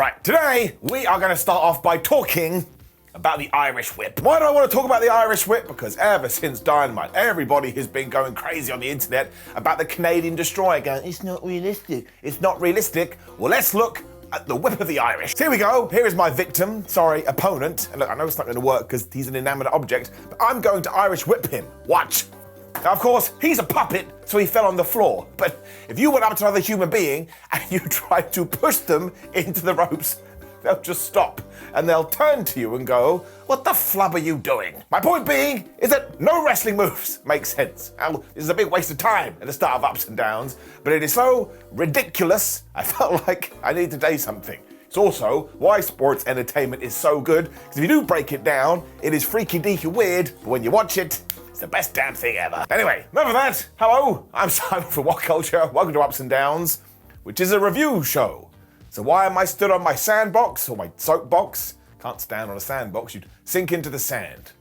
Right, today we are going to start off by talking about the Irish Whip. Why do I want to talk about the Irish Whip? Because ever since Dynamite, everybody has been going crazy on the internet about the Canadian Destroyer, going, it's not realistic. It's not realistic. Well, let's look at the Whip of the Irish. So here we go. Here is my victim, opponent. And look, I know it's not going to work because he's an inanimate object, but I'm going to Irish Whip him. Watch. Now, of course, he's a puppet, so he fell on the floor. But if you went up to another human being and you tried to push them into the ropes, they'll just stop and they'll turn to you and go, what the flub are you doing? My point being is that no wrestling moves make sense. Now, this is a big waste of time at the start of Ups and Downs, but it is so ridiculous, I felt like I needed to say something. It's also why sports entertainment is so good, because if you do break it down, it is freaky deaky weird, but when you watch it, it's the best damn thing ever. Anyway, enough of that. Hello, I'm Simon from WhatCulture. Welcome to Ups and Downs, which is a review show. So why am I stood on my sandbox or my soapbox? Can't stand on a sandbox, you'd sink into the sand.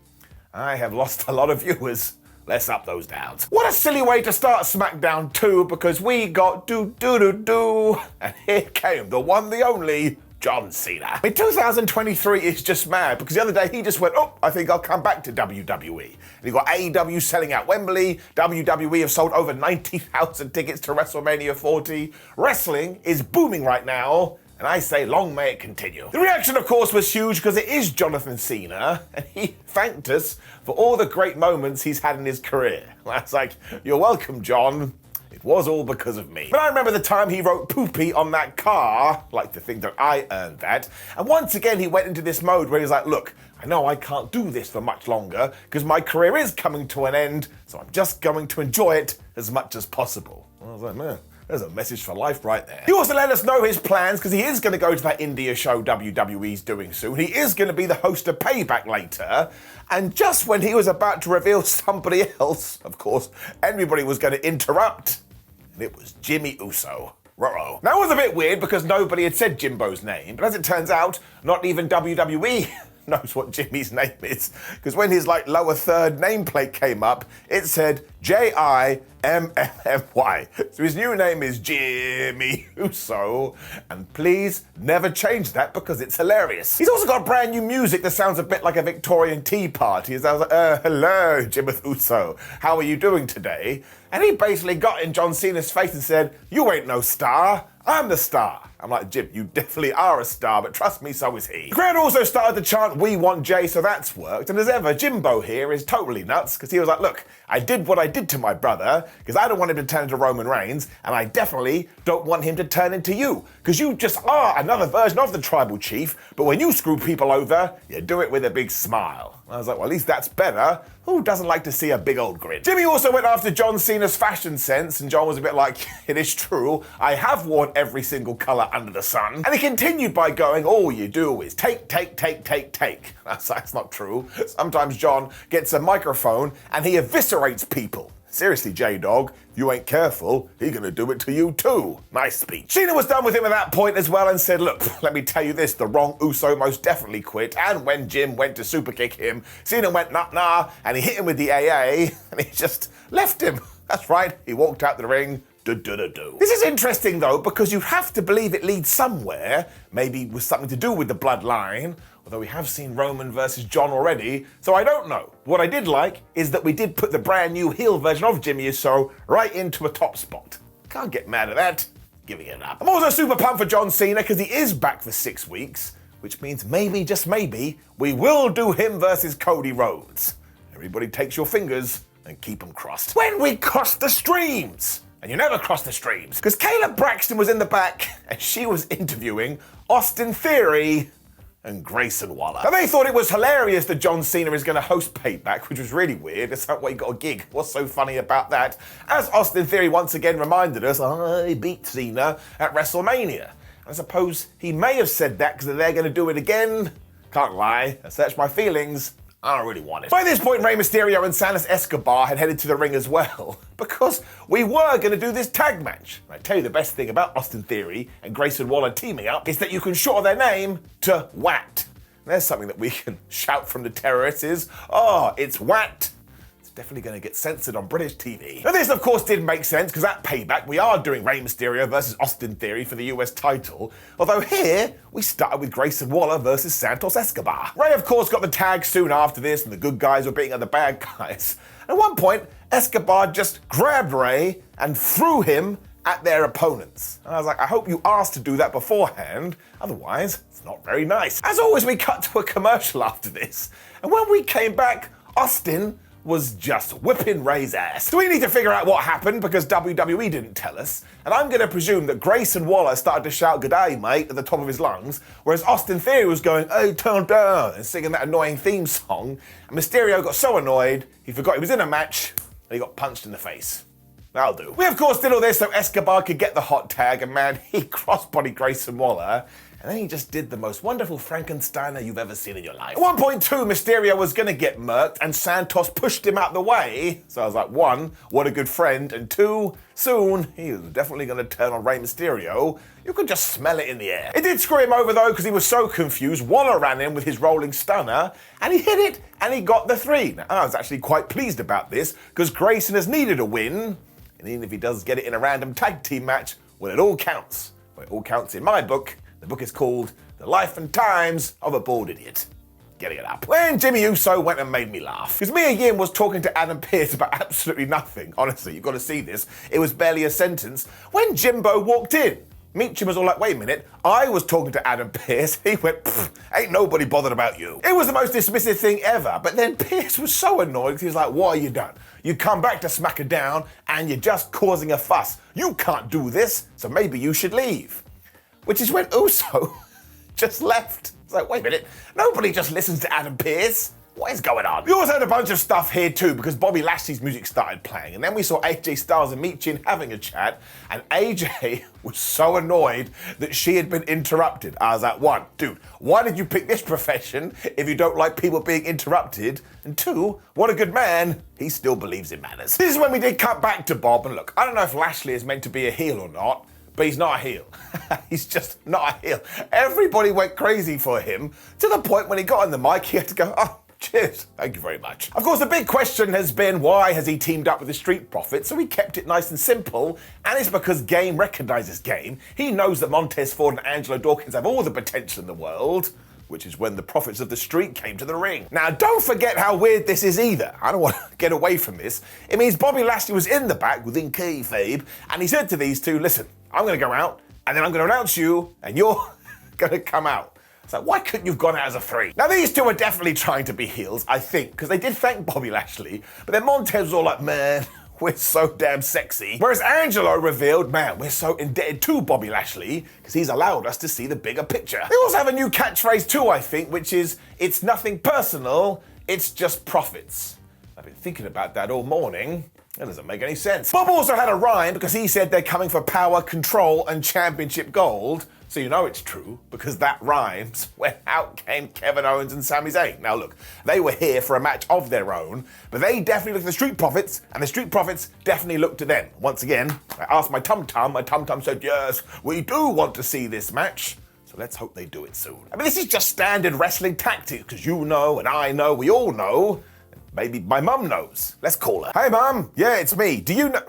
I have lost a lot of viewers. Let's up those downs. What a silly way to start SmackDown 2, because we got do-do-do-do, and here came the one, the only, John Cena. I mean, 2023 is just mad, because the other day he just went, oh, I think I'll come back to WWE. And you got AEW selling out Wembley, WWE have sold over 90,000 tickets to WrestleMania 40. Wrestling is booming right now, and I say long may it continue. The reaction, of course, was huge because it is Jonathan Cena, and he thanked us for all the great moments he's had in his career. I was like, you're welcome, John. It was all because of me. But I remember the time he wrote poopy on that car, like to think that I earned that. And once again, he went into this mode where he's like, look, I know I can't do this for much longer because my career is coming to an end, so I'm just going to enjoy it as much as possible. I was like, man, there's a message for life right there. He also let us know his plans because he is going to go to that India show WWE's doing soon. He is going to be the host of Payback later. And just when he was about to reveal somebody else, of course, everybody was going to interrupt. And it was Jimmy Uso. Ruh-roh. Now, it was a bit weird because nobody had said Jimbo's name. But as it turns out, not even WWE knows what Jimmy's name is, because when his lower third nameplate came up, it said Jimmy. So his new name is Jimmy Uso, and please never change that because it's hilarious. He's also got brand new music that sounds a bit like a Victorian tea party. As I was like, hello, Jimmy Uso, how are you doing today? And he basically got in John Cena's face and said, you ain't no star, I'm the star. I'm like, Jim, you definitely are a star, but trust me, so is he. The crowd also started to chant, we want Jay, so that's worked. And as ever, Jimbo here is totally nuts, because he was like, look, I did what I did to my brother, because I don't want him to turn into Roman Reigns, and I definitely don't want him to turn into you, because you just are another version of the tribal chief, but when you screw people over, you do it with a big smile. I was like, well, at least that's better. Who doesn't like to see a big old grin? Jimmy also went after John Cena's fashion sense, and John was a bit like, it is true, I have worn every single colour under the sun. And he continued by going, all you do is take. That's not true. Sometimes John gets a microphone and he eviscerates people. Seriously, J-Dog, if you ain't careful, he's gonna do it to you too. Nice speech. Cena was done with him at that point as well and said, look, let me tell you this, the wrong Uso most definitely quit. And when Jim went to super kick him, Cena went nah, and he hit him with the AA, and he just left him. That's right, he walked out the ring. This is interesting though, because you have to believe it leads somewhere, maybe with something to do with the bloodline, although we have seen Roman versus John already, so I don't know. What I did like is that we did put the brand new heel version of Jimmy Uso right into a top spot. Can't get mad at that. Giving it up. I'm also super pumped for John Cena because he is back for 6 weeks, which means maybe, just maybe, we will do him versus Cody Rhodes. Everybody takes your fingers and keep them crossed. When we cross the streams! And you never cross the streams. Because Kayla Braxton was in the back and she was interviewing Austin Theory and Grayson Waller. Now they thought it was hilarious that John Cena is going to host Payback, which was really weird. It's like, well, he got a gig. What's so funny about that? As Austin Theory once again reminded us, he beat Cena at WrestleMania. I suppose he may have said that because they're going to do it again. Can't lie, I searched my feelings. I don't really want it. By this point, Rey Mysterio and Santos Escobar had headed to the ring as well, because we were going to do this tag match. And I tell you the best thing about Austin Theory and Grayson Waller teaming up is that you can shorten their name to WAT. There's something that we can shout from the terraces. Oh, it's WAT. It's definitely going to get censored on British TV. Now this of course did make sense because at Payback we are doing Rey Mysterio versus Austin Theory for the US title, although here we started with Grayson Waller versus Santos Escobar. Rey of course got the tag soon after this and the good guys were beating up the bad guys. At one point Escobar just grabbed Rey and threw him at their opponents. And I was like, I hope you asked to do that beforehand, otherwise it's not very nice. As always, we cut to a commercial after this, and when we came back, Austin was just whipping Rey's ass. So we need to figure out what happened because WWE didn't tell us, and I'm going to presume that Grayson Waller started to shout "G'day, mate" at the top of his lungs, whereas Austin Theory was going, "Hey, turn down," and singing that annoying theme song, and Mysterio got so annoyed, he forgot he was in a match, and he got punched in the face. That'll do. We of course did all this so Escobar could get the hot tag, and man, he crossbodied Grayson Waller, and then he just did the most wonderful Frankensteiner you've ever seen in your life. At one point too, Mysterio was gonna get murked, and Santos pushed him out the way, so I was like, one, what a good friend, and two, soon, he was definitely gonna turn on Rey Mysterio. You could just smell it in the air. It did screw him over though, because he was so confused. Waller ran in with his rolling stunner, and he hit it, and he got the 3. Now, I was actually quite pleased about this, because Grayson has needed a win, and even if he does get it in a random tag team match, well, it all counts. Well, it all counts in my book. The book is called The Life and Times of a Bald Idiot. Getting it up. When Jimmy Uso went and made me laugh. Because Mia Yim was talking to Adam Pearce about absolutely nothing. Honestly, you've got to see this. It was barely a sentence. When Jimbo walked in, Meacham was all like, wait a minute, I was talking to Adam Pearce. He went, ain't nobody bothered about you. It was the most dismissive thing ever. But then Pearce was so annoyed because he was like, what are you done? You come back to SmackDown and you're just causing a fuss. You can't do this, so maybe you should leave. Which is when Uso just left. It's like, wait a minute, nobody just listens to Adam Pearce. What is going on? We also had a bunch of stuff here too because Bobby Lashley's music started playing, and then we saw AJ Styles and Michin having a chat, and AJ was so annoyed that she had been interrupted. I was like, one, dude, why did you pick this profession if you don't like people being interrupted? And two, what a good man, he still believes in manners. This is when we did cut back to Bob, and look, I don't know if Lashley is meant to be a heel or not, but he's not a heel. He's just not a heel. Everybody went crazy for him to the point when he got on the mic, he had to go, oh, cheers, thank you very much. Of course, the big question has been, why has he teamed up with the Street Profits? So we kept it nice and simple, and it's because Game recognizes Game. He knows that Montez Ford and Angelo Dawkins have all the potential in the world, which is when the Prophets of the Street came to the ring. Now, don't forget how weird this is either. I don't want to get away from this. It means Bobby Lashley was in the back within kayfabe, and he said to these two, listen, I'm going to go out, and then I'm going to announce you, and you're going to come out. So why couldn't you have gone out as a 3? Now these two are definitely trying to be heels, I think, because they did thank Bobby Lashley, but then Montez was all like, man, we're so damn sexy. Whereas Angelo revealed, man, we're so indebted to Bobby Lashley because he's allowed us to see the bigger picture. They also have a new catchphrase too, I think, which is, it's nothing personal, it's just profits. I've been thinking about that all morning. That doesn't make any sense. Bob also had a rhyme because he said they're coming for power, control, and championship gold. So you know it's true because that rhymes when out came Kevin Owens and Sami Zayn. Now look, they were here for a match of their own, but they definitely looked at the Street Profits, and the Street Profits definitely looked at them. Once again, I asked my tum-tum said, yes, we do want to see this match. So let's hope they do it soon. I mean, this is just standard wrestling tactics, because you know, and I know, we all know. Maybe my mum knows. Let's call her. Hey mum, yeah, it's me. Do you know?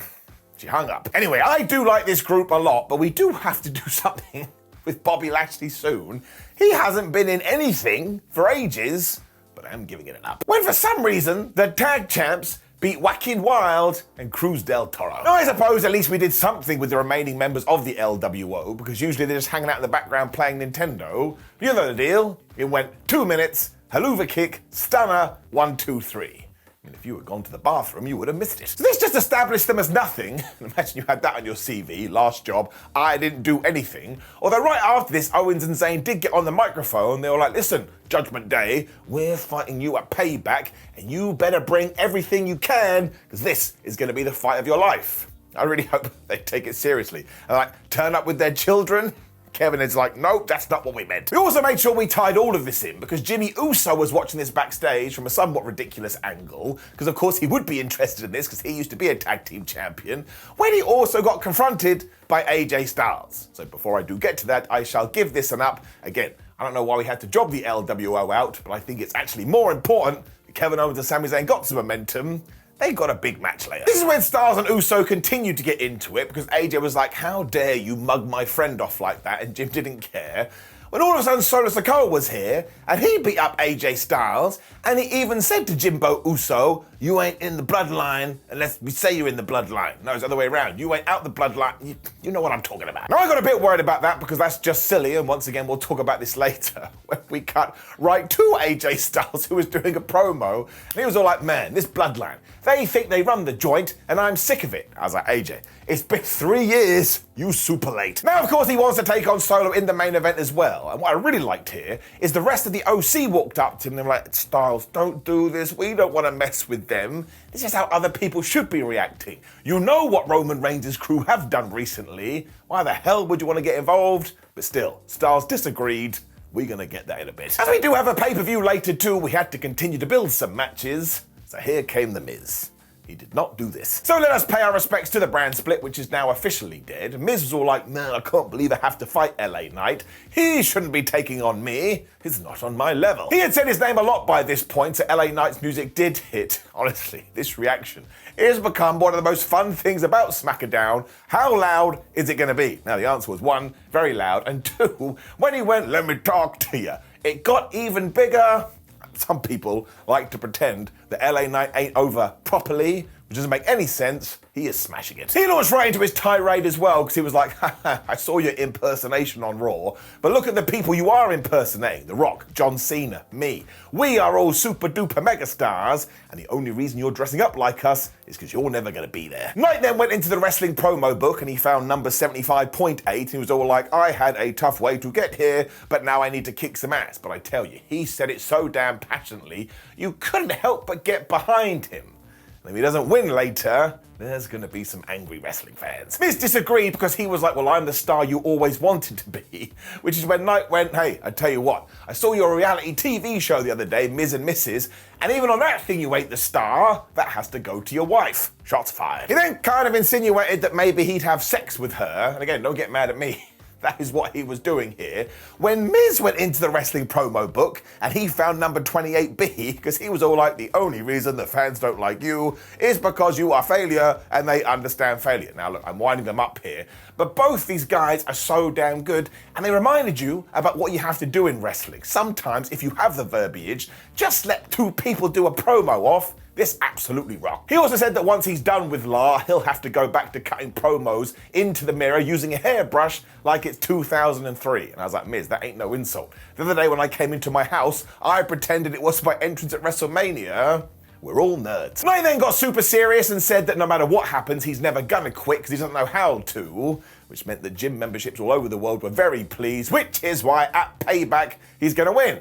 She hung up. Anyway, I do like this group a lot, but we do have to do something with Bobby Lashley soon. He hasn't been in anything for ages, but I'm giving it an up. When for some reason, the tag champs beat Joaquin Wilde and Cruz del Toro. Now I suppose at least we did something with the remaining members of the LWO, because usually they're just hanging out in the background playing Nintendo. You know the deal. It went 2 minutes, haluva kick, stunner, 1, 2, 3. I mean, if you had gone to the bathroom, you would have missed it. So this just established them as nothing. Imagine you had that on your CV, last job, I didn't do anything. Although right after this, Owens and Zayn did get on the microphone. They were like, listen, Judgment Day, we're fighting you at Payback, and you better bring everything you can, because this is going to be the fight of your life. I really hope they take it seriously. And like, turn up with their children. Kevin is like, nope, that's not what we meant. We also made sure we tied all of this in because Jimmy Uso was watching this backstage from a somewhat ridiculous angle, because of course he would be interested in this because he used to be a tag team champion, when he also got confronted by AJ Styles. So before I do get to that, I shall give this an up. Again, I don't know why we had to job the LWO out, but I think it's actually more important that Kevin Owens and Sami Zayn got some momentum they got a big match later. This is when Styles and Uso continued to get into it because AJ was like, how dare you mug my friend off like that, and Jim didn't care. When all of a sudden Sikoa was here, and he beat up AJ Styles, and he even said to Jimbo Uso, you ain't in the bloodline unless we say you're in the bloodline. No, it's the other way around. You ain't out the bloodline. You know what I'm talking about. Now, I got a bit worried about that because that's just silly, and once again, we'll talk about this later, when we cut right to AJ Styles, who was doing a promo, and he was all like, man, this bloodline, they think they run the joint, and I'm sick of it. I was like, AJ, it's been 3 years, you super late. Now, of course, he wants to take on Solo in the main event as well, and what I really liked here is the rest of the OC walked up to him and they were like, Styles, don't do this, we don't want to mess with them. This is how other people should be reacting. You know what Roman Reigns' crew have done recently. Why the hell would you want to get involved? But still, Styles disagreed. We're going to get that in a bit. As we do have a pay-per-view later too, we had to continue to build some matches. So here came The Miz. He did not do this. So let us pay our respects to the brand split, which is now officially dead. Miz was all like, man, I can't believe I have to fight LA Knight. He shouldn't be taking on me. He's not on my level. He had said his name a lot by this point, so LA Knight's music did hit. Honestly, this reaction has become one of the most fun things about SmackDown. How loud is it going to be? Now, the answer was 1, very loud, and 2, when he went, let me talk to you. It got even bigger. Some people like to pretend that LA Knight ain't over properly, which doesn't make any sense. He is smashing it. He launched right into his tirade as well, because he was like, haha, I saw your impersonation on Raw, but look at the people you are impersonating. The Rock, John Cena, me. We are all super duper megastars, and the only reason you're dressing up like us is because you're never going to be there. Knight then went into the wrestling promo book, and he found number 75.8, and he was all like, I had a tough way to get here, but now I need to kick some ass. But I tell you, he said it so damn passionately, you couldn't help but get behind him. And if he doesn't win later, there's going to be some angry wrestling fans. Miz disagreed because he was like, well, I'm the star you always wanted to be. Which is when Knight went, hey, I tell you what, I saw your reality TV show the other day, Miz and Mrs., and even on that thing you ain't the star, that has to go to your wife. Shots fired. He then kind of insinuated that maybe he'd have sex with her. And again, don't get mad at me. That is what he was doing here. When Miz went into the wrestling promo book and he found number 28B, because he was all like, the only reason the fans don't like you is because you are failure and they understand failure. Now look, I'm winding them up here, but both these guys are so damn good and they reminded you about what you have to do in wrestling. Sometimes if you have the verbiage, just let 2 people do a promo off. This absolutely rocked. He also said that once he's done with La, he'll have to go back to cutting promos into the mirror using a hairbrush like it's 2003. And I was like, Miz, that ain't no insult. The other day when I came into my house, I pretended it was my entrance at WrestleMania. We're all nerds. Knight then got super serious and said that no matter what happens, he's never gonna quit because he doesn't know how to, which meant that gym memberships all over the world were very pleased, which is why at Payback, he's gonna win.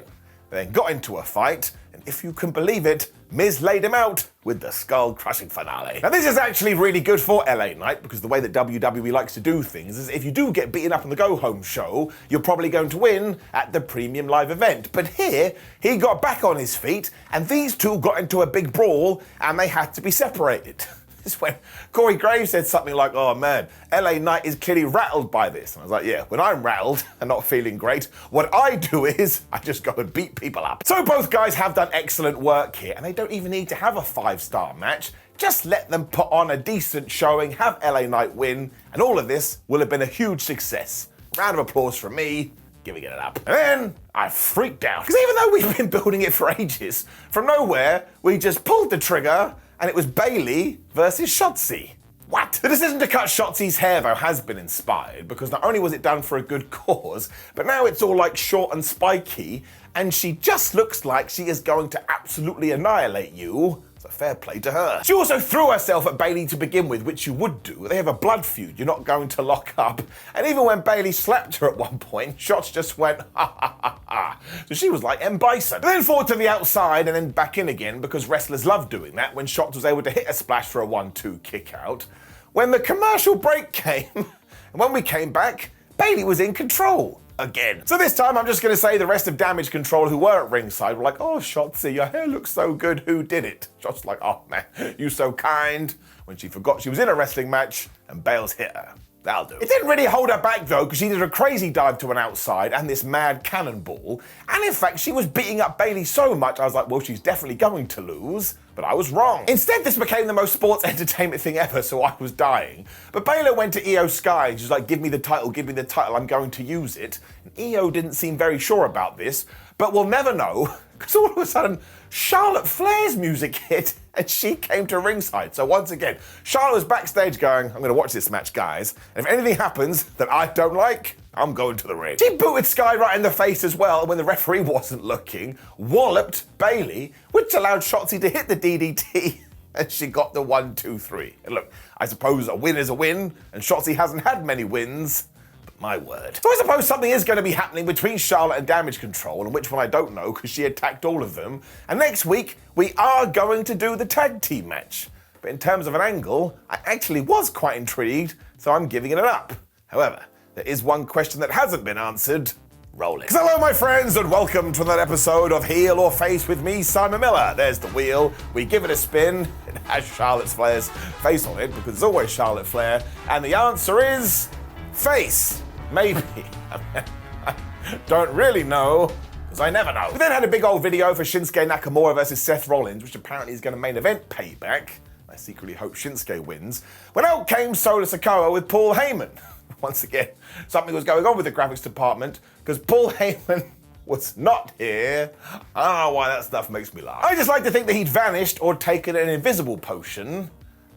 They then got into a fight, and if you can believe it, Miz laid him out with the skull-crushing finale. Now this is actually really good for LA Knight because the way that WWE likes to do things is if you do get beaten up on the go-home show, you're probably going to win at the premium live event. But here, he got back on his feet and these two got into a big brawl and they had to be separated. This is when Corey Graves said something like, oh man, LA Knight is clearly rattled by this. And I was like, yeah, when I'm rattled and not feeling great, what I do is I just go and beat people up. So both guys have done excellent work here and they don't even need to have a 5-star match. Just let them put on a decent showing, have LA Knight win, and all of this will have been a huge success. Round of applause from me. Giving it up. And then I freaked out. Because even though we've been building it for ages, from nowhere, we just pulled the trigger and it was Bayley versus Shotzi. What? The decision to cut Shotzi's hair, though, has been inspired because not only was it done for a good cause, but now it's all like short and spiky, and she just looks like she is going to absolutely annihilate you. So fair play to her. She also threw herself at Bayley to begin with, which you would do. They have a blood feud, you're not going to lock up. And even when Bayley slapped her at one point, Shots just went, ha ha ha ha. So she was like M. Bison. But then forward to the outside and then back in again because wrestlers love doing that when Shots was able to hit a splash for a 1-2 kick out. When the commercial break came, and when we came back, Bayley was in control. Again. So this time I'm just going to say the rest of Damage Control who were at ringside were like, oh, Shotzi, your hair looks so good, who did it? Shotzi's like, oh man, you so kind, when she forgot she was in a wrestling match and Bales hit her. That'll do. It didn't really hold her back though, because she did a crazy dive to an outside and this mad cannonball. And in fact, she was beating up Bayley so much, I was like, well, she's definitely going to lose. But I was wrong. Instead, this became the most sports entertainment thing ever, so I was dying. But Bayley went to Io Sky and she's like, give me the title, I'm going to use it. And Io didn't seem very sure about this, but we'll never know, because all of a sudden, Charlotte Flair's music hit and she came to ringside. So once again, Charlotte was backstage going, I'm going to watch this match, guys. And if anything happens that I don't like, I'm going to the ring. She booted Sky right in the face as well, and when the referee wasn't looking, walloped Bayley, which allowed Shotzi to hit the DDT, and she got the 1, 2, 3. And look, I suppose a win is a win, and Shotzi hasn't had many wins. My word. So I suppose something is going to be happening between Charlotte and Damage Control, and which one I don't know, because she attacked all of them. And next week, we are going to do the tag team match. But in terms of an angle, I actually was quite intrigued, so I'm giving it an up. However, there is one question that hasn't been answered. Roll it. Hello, my friends, and welcome to another episode of Heel or Face with me, Simon Miller. There's the wheel. We give it a spin. It has Charlotte Flair's face on it, because it's always Charlotte Flair. And the answer is face. Maybe. I don't really know, because I never know. We then had a big old video for Shinsuke Nakamura versus Seth Rollins, which apparently is going to main event Payback. I secretly hope Shinsuke wins. When out came Solo Sikoa with Paul Heyman. Once again, something was going on with the graphics department, because Paul Heyman was not here. I don't know why that stuff makes me laugh. I just like to think that he'd vanished or taken an invisible potion.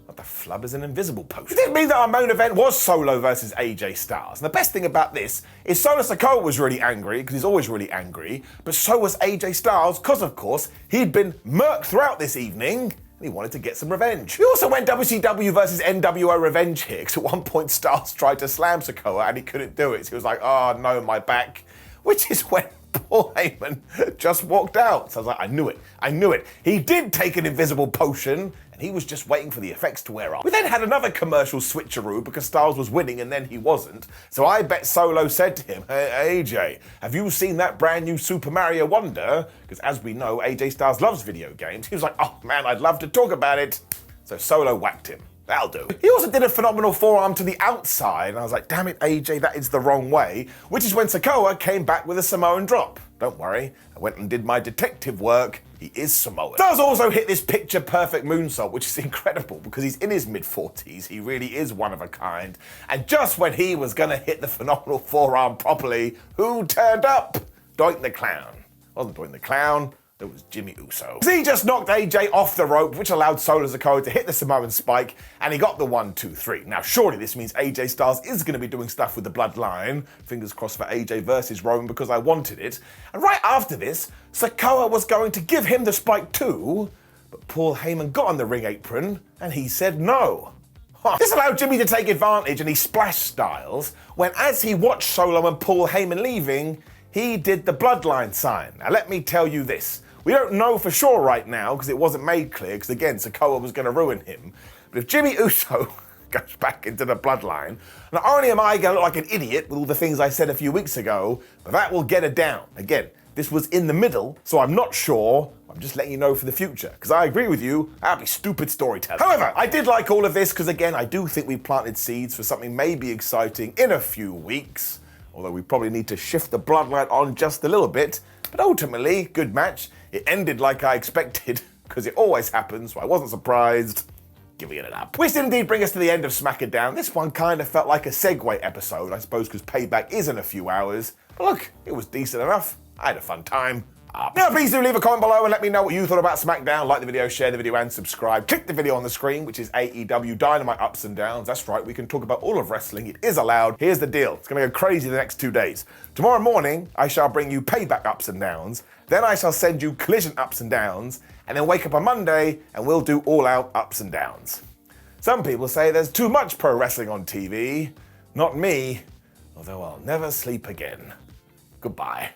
What the flub is an invisible potion? It didn't mean that our main event was Solo versus AJ Styles. And the best thing about this is Solo Sikoa was really angry, because he's always really angry, but so was AJ Styles, because of course, he'd been murked throughout this evening, and he wanted to get some revenge. We also went WCW versus NWO revenge here, because at one point Styles tried to slam Sikoa and he couldn't do it. So he was like, oh no, my back. Which is when Paul Heyman just walked out. So I was like, I knew it. He did take an invisible potion, and he was just waiting for the effects to wear off. We then had another commercial switcheroo because Styles was winning and then he wasn't. So I bet Solo said to him, hey, AJ, have you seen that brand new Super Mario Wonder? Because as we know, AJ Styles loves video games. He was like, oh man, I'd love to talk about it. So Solo whacked him. That'll do. He also did a phenomenal forearm to the outside, and I was like, damn it, AJ, that is the wrong way, which is when Sikoa came back with a Samoan drop. Don't worry, I went and did my detective work. He is Samoan. Styles also hit this picture-perfect moonsault, which is incredible because he's in his mid-40s. He really is one of a kind. And just when he was gonna hit the phenomenal forearm properly, who turned up? Doink the Clown. Wasn't Doink the Clown. It was Jimmy Uso. He just knocked AJ off the rope, which allowed Solo Sikoa to hit the Samoan spike, and he got the 1, 2, 3. Now, surely this means AJ Styles is going to be doing stuff with the bloodline. Fingers crossed for AJ versus Roman, because I wanted it. And right after this, Sikoa was going to give him the spike too, but Paul Heyman got on the ring apron, and he said no. This allowed Jimmy to take advantage, and he splashed Styles, when as he watched Solo and Paul Heyman leaving, he did the bloodline sign. Now, let me tell you this. We don't know for sure right now, because it wasn't made clear, because again, Sikoa was going to ruin him. But if Jimmy Uso goes back into the bloodline, not only am I going to look like an idiot with all the things I said a few weeks ago, but that will get her down. Again, this was in the middle, so I'm not sure. I'm just letting you know for the future, because I agree with you, that'd be stupid storytelling. However, I did like all of this, because again, I do think we planted seeds for something maybe exciting in a few weeks, although we probably need to shift the bloodline on just a little bit. But ultimately, good match. It ended like I expected, because it always happens, so I wasn't surprised. Giving it up. Which did indeed bring us to the end of SmackDown. This one kind of felt like a segue episode, I suppose, because Payback is in a few hours. But look, it was decent enough. I had a fun time. Now please do leave a comment below and let me know what you thought about SmackDown. Like the video, share the video and subscribe. Click the video on the screen, which is AEW Dynamite Ups and Downs. That's right, we can talk about all of wrestling. It is allowed. Here's the deal. It's going to go crazy the next 2 days. Tomorrow morning, I shall bring you Payback Ups and Downs. Then I shall send you Collision Ups and Downs. And then wake up on Monday and we'll do All Out Ups and Downs. Some people say there's too much pro wrestling on TV. Not me, although I'll never sleep again. Goodbye.